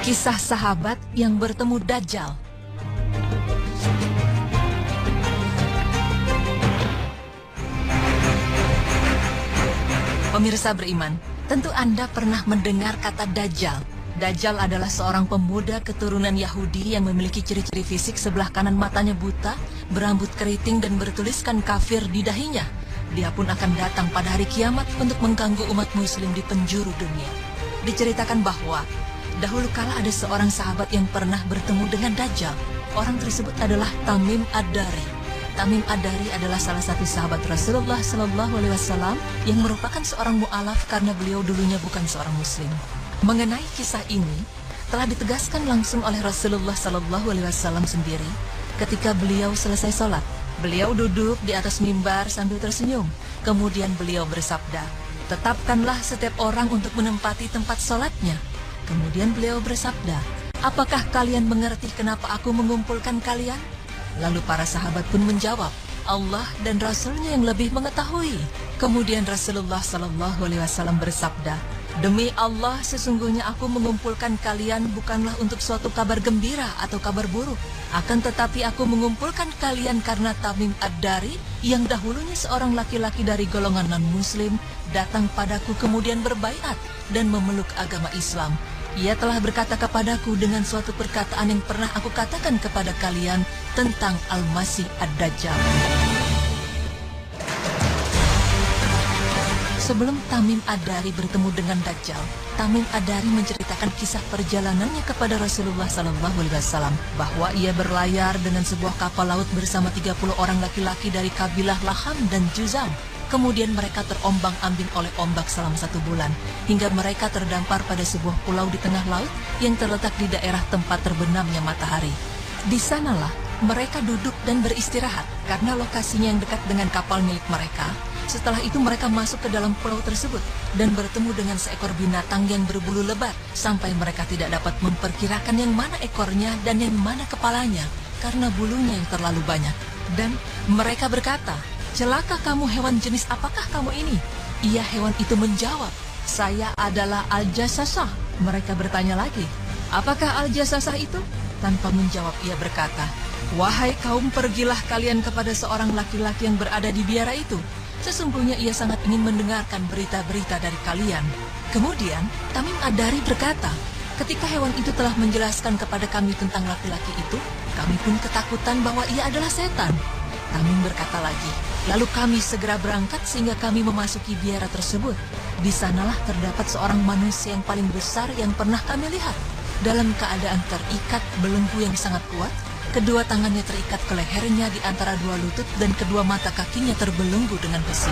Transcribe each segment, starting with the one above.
Kisah sahabat yang bertemu Dajjal. Pemirsa beriman, tentu Anda pernah mendengar kata Dajjal. Dajjal adalah seorang pemuda keturunan Yahudi yang memiliki ciri-ciri fisik sebelah kanan matanya buta, berambut keriting dan bertuliskan kafir di dahinya. Dia pun akan datang pada hari kiamat untuk mengganggu umat muslim di penjuru dunia. Diceritakan bahwa dahulu kala ada seorang sahabat yang pernah bertemu dengan Dajjal. Orang tersebut adalah Tamim Ad-Dari. Tamim Ad-Dari adalah salah satu sahabat Rasulullah SAW yang merupakan seorang mu'alaf karena beliau dulunya bukan seorang muslim. Mengenai kisah ini telah ditegaskan langsung oleh Rasulullah SAW sendiri ketika beliau selesai sholat. Beliau duduk di atas mimbar sambil tersenyum. Kemudian beliau bersabda, "Tetapkanlah setiap orang untuk menempati tempat sholatnya." Kemudian beliau bersabda, "Apakah kalian mengerti kenapa aku mengumpulkan kalian?" Lalu para sahabat pun menjawab, "Allah dan Rasulnya yang lebih mengetahui." Kemudian Rasulullah SAW bersabda, "Demi Allah, sesungguhnya aku mengumpulkan kalian bukanlah untuk suatu kabar gembira atau kabar buruk. Akan tetapi aku mengumpulkan kalian karena Tamim Ad-Dari yang dahulunya seorang laki-laki dari golongan non-muslim datang padaku kemudian berbaiat dan memeluk agama Islam. Ia telah berkata kepadaku dengan suatu perkataan yang pernah aku katakan kepada kalian tentang Al-Masih Ad-Dajjal." Sebelum Tamim Ad-Dari bertemu dengan Dajjal, Tamim Ad-Dari menceritakan kisah perjalanannya kepada Rasulullah SAW bahwa ia berlayar dengan sebuah kapal laut bersama 30 orang laki-laki dari kabilah Laham dan Juzam. Kemudian mereka terombang-ambing oleh ombak selama 1 bulan, hingga mereka terdampar pada sebuah pulau di tengah laut yang terletak di daerah tempat terbenamnya matahari. Di sanalah mereka duduk dan beristirahat karena lokasinya yang dekat dengan kapal milik mereka. Setelah itu mereka masuk ke dalam pulau tersebut dan bertemu dengan seekor binatang yang berbulu lebat sampai mereka tidak dapat memperkirakan yang mana ekornya dan yang mana kepalanya karena bulunya yang terlalu banyak. Dan mereka berkata, "Celaka kamu, hewan jenis apakah kamu ini?" Ia hewan itu menjawab, "Saya adalah Al-Jassasah." Mereka bertanya lagi, "Apakah Al-Jassasah itu?" Tanpa menjawab ia berkata, "Wahai kaum, pergilah kalian kepada seorang laki-laki yang berada di biara itu. Sesungguhnya ia sangat ingin mendengarkan berita-berita dari kalian." Kemudian Tamim Ad-Dari berkata, "Ketika hewan itu telah menjelaskan kepada kami tentang laki-laki itu, kami pun ketakutan bahwa ia adalah setan." Tamim berkata lagi, "Lalu kami segera berangkat sehingga kami memasuki biara tersebut. Di sanalah terdapat seorang manusia yang paling besar yang pernah kami lihat. Dalam keadaan terikat belenggu yang sangat kuat, kedua tangannya terikat ke lehernya di antara 2 lutut dan kedua mata kakinya terbelenggu dengan besi."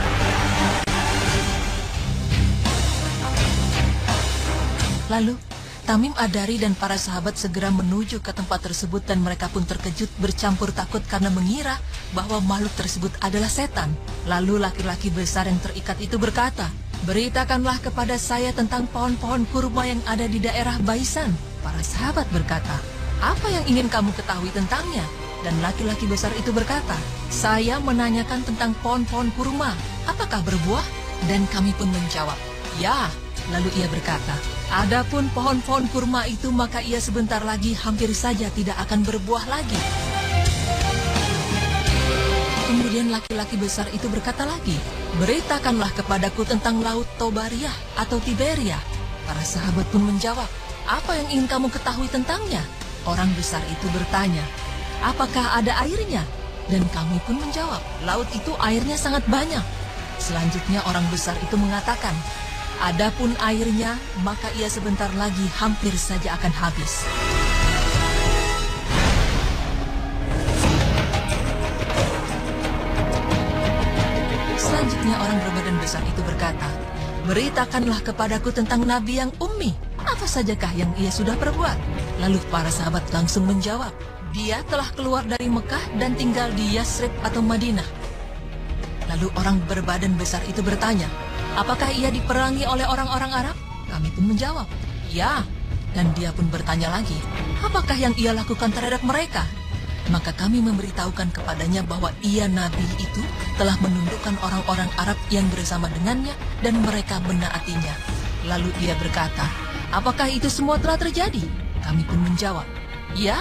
Lalu Tamim Ad-Dari dan para sahabat segera menuju ke tempat tersebut dan mereka pun terkejut bercampur takut karena mengira bahwa makhluk tersebut adalah setan. Lalu laki-laki besar yang terikat itu berkata, "Beritakanlah kepada saya tentang pohon-pohon kurma yang ada di daerah Baisan." Para sahabat berkata, "Apa yang ingin kamu ketahui tentangnya?" Dan laki-laki besar itu berkata, "Saya menanyakan tentang pohon-pohon kurma, apakah berbuah?" Dan kami pun menjawab, "Ya." Lalu ia berkata, "Adapun pohon-pohon kurma itu maka ia sebentar lagi hampir saja tidak akan berbuah lagi." Kemudian laki-laki besar itu berkata lagi, "Beritakanlah kepadaku tentang laut Tobariah atau Tiberia." Para sahabat pun menjawab, "Apa yang ingin kamu ketahui tentangnya?" Orang besar itu bertanya, "Apakah ada airnya?" Dan kami pun menjawab, "Laut itu airnya sangat banyak." Selanjutnya orang besar itu mengatakan, "Adapun airnya, maka ia sebentar lagi hampir saja akan habis." Selanjutnya orang berbadan besar itu berkata, "Beritakanlah kepadaku tentang nabi yang ummi. Apa sajakah yang ia sudah perbuat?" Lalu para sahabat langsung menjawab, "Dia telah keluar dari Mekah dan tinggal di Yasrib atau Madinah." Lalu orang berbadan besar itu bertanya, "Apakah ia diperangi oleh orang-orang Arab?" Kami pun menjawab, "Ya." Dan dia pun bertanya lagi, "Apakah yang ia lakukan terhadap mereka?" Maka kami memberitahukan kepadanya bahwa ia nabi itu telah menundukkan orang-orang Arab yang bersama dengannya dan mereka menaatinya. Lalu ia berkata, "Apakah itu semua telah terjadi?" Kami pun menjawab, "Ya."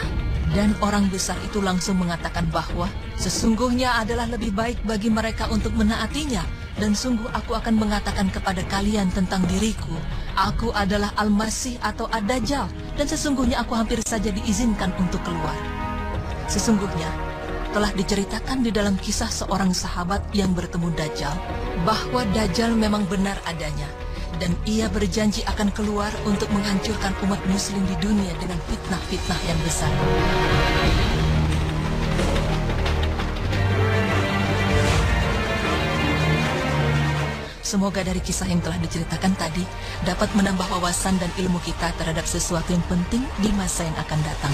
Dan orang besar itu langsung mengatakan bahwa sesungguhnya adalah lebih baik bagi mereka untuk menaatinya. Dan sungguh aku akan mengatakan kepada kalian tentang diriku. Aku adalah Al-Masih atau Ad-Dajjal. Dan sesungguhnya aku hampir saja diizinkan untuk keluar. Sesungguhnya telah diceritakan di dalam kisah seorang sahabat yang bertemu Dajjal bahwa Dajjal memang benar adanya. Dan ia berjanji akan keluar untuk menghancurkan umat muslim di dunia dengan fitnah-fitnah yang besar. Semoga dari kisah yang telah diceritakan tadi dapat menambah wawasan dan ilmu kita terhadap sesuatu yang penting di masa yang akan datang.